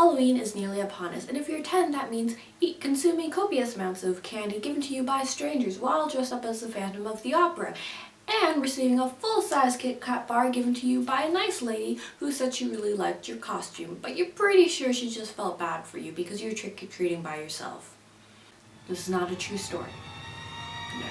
Halloween is nearly upon us, and if you're 10, that means consuming copious amounts of candy given to you by strangers while dressed up as the Phantom of the Opera, and receiving a full-size Kit Kat bar given to you by a nice lady who said she really liked your costume, but you're pretty sure she just felt bad for you because you're trick-or-treating by yourself. This is not a true story. No.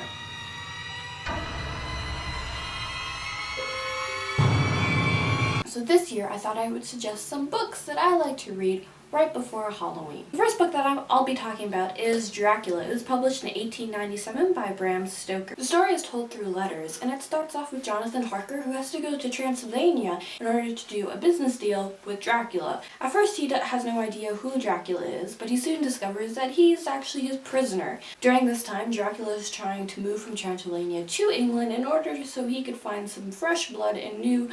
So this year I thought I would suggest some books that I like to read right before Halloween. The first book that I'll be talking about is Dracula. It was published in 1897 by Bram Stoker. The story is told through letters, and it starts off with Jonathan Harker, who has to go to Transylvania in order to do a business deal with Dracula. At first he has no idea who Dracula is, but he soon discovers that he's actually his prisoner. During this time, Dracula is trying to move from Transylvania to England in order so he could find some fresh blood and new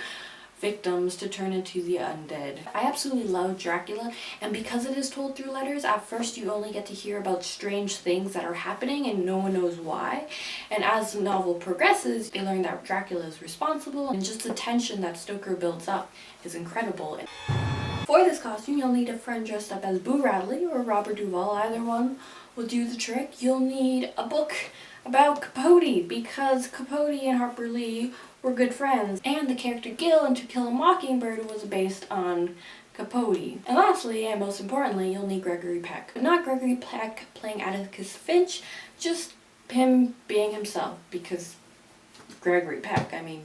victims to turn into the undead. I absolutely love Dracula, and because it is told through letters, at first you only get to hear about strange things that are happening and no one knows why. And as the novel progresses, you learn that Dracula is responsible, and just the tension that Stoker builds up is incredible. For this costume, you'll need a friend dressed up as Boo Radley or Robert Duvall. Either one will do the trick. You'll need a book about Capote, because Capote and Harper Lee were good friends, and the character Gil in To Kill a Mockingbird was based on Capote. And lastly, and most importantly, you'll need Gregory Peck. But not Gregory Peck playing Atticus Finch, just him being himself, because Gregory Peck. I'm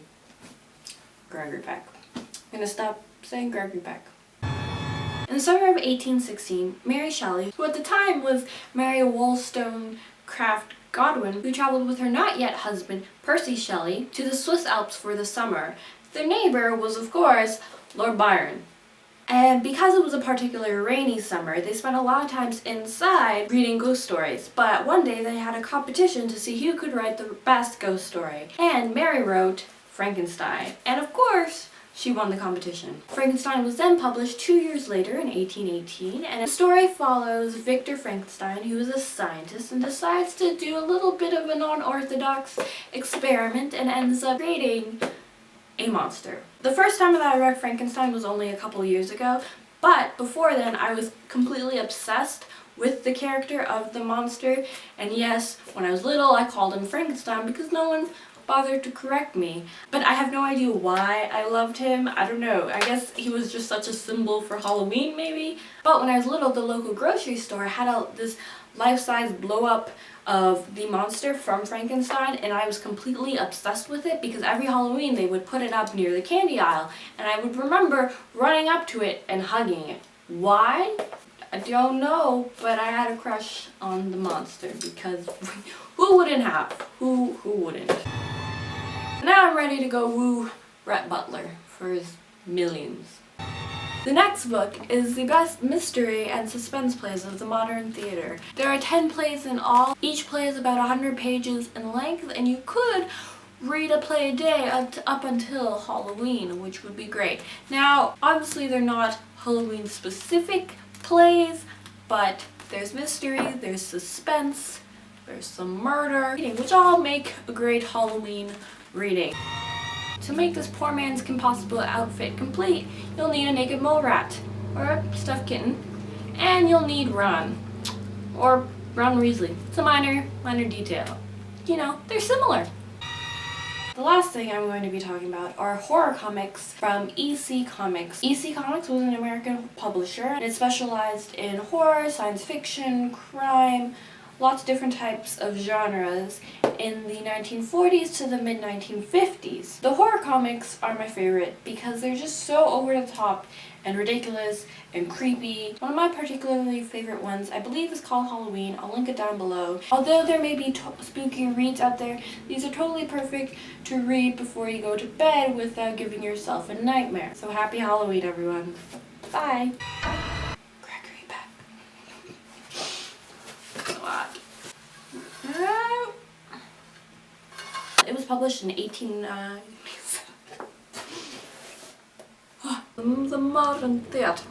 gonna stop saying Gregory Peck. In the summer of 1816, Mary Shelley, who at the time was Mary Wollstonecraft Godwin, who traveled with her not-yet husband, Percy Shelley, to the Swiss Alps for the summer. Their neighbor was, of course, Lord Byron. And because it was a particularly rainy summer, they spent a lot of times inside reading ghost stories. But one day they had a competition to see who could write the best ghost story. And Mary wrote Frankenstein. And of course, she won the competition. Frankenstein was then published 2 years later in 1818, and the story follows Victor Frankenstein, who is a scientist and decides to do a little bit of an unorthodox experiment and ends up creating a monster. The first time that I read Frankenstein was only a couple years ago, but before then I was completely obsessed with the character of the monster, and yes, when I was little I called him Frankenstein because no one bothered to correct me. But I have no idea why I loved him. I don't know. I guess he was just such a symbol for Halloween, maybe. But when I was little, the local grocery store had this life-size blow-up of the monster from Frankenstein, and I was completely obsessed with it because every Halloween they would put it up near the candy aisle, and I would remember running up to it and hugging it. Why? I don't know, but I had a crush on the monster because who wouldn't have? Who wouldn't? Now I'm ready to go woo Rhett Butler for his millions. The next book is the best mystery and suspense plays of the modern theater. There are 10 plays in all. Each play is about 100 pages in length, and you could read a play a day up until Halloween, which would be great. Now, obviously they're not Halloween specific plays, but there's mystery, there's suspense, there's some murder, which all make a great Halloween reading. To make this poor man's impossible outfit complete, you'll need a naked mole rat, or a stuffed kitten, and you'll need Ron, or Ron Weasley. It's a minor detail. You know, they're similar. The last thing I'm going to be talking about are horror comics from EC Comics. EC Comics was an American publisher, and it specialized in horror, science fiction, crime, lots of different types of genres in the 1940s to the mid-1950s. The horror comics are my favorite because they're just so over the top and ridiculous and creepy. One of my particularly favorite ones, I believe, is called Halloween. I'll link it down below. Although there may be spooky reads out there, these are totally perfect to read before you go to bed without giving yourself a nightmare. So happy Halloween, everyone. Bye. It was published in 1897. The modern theater.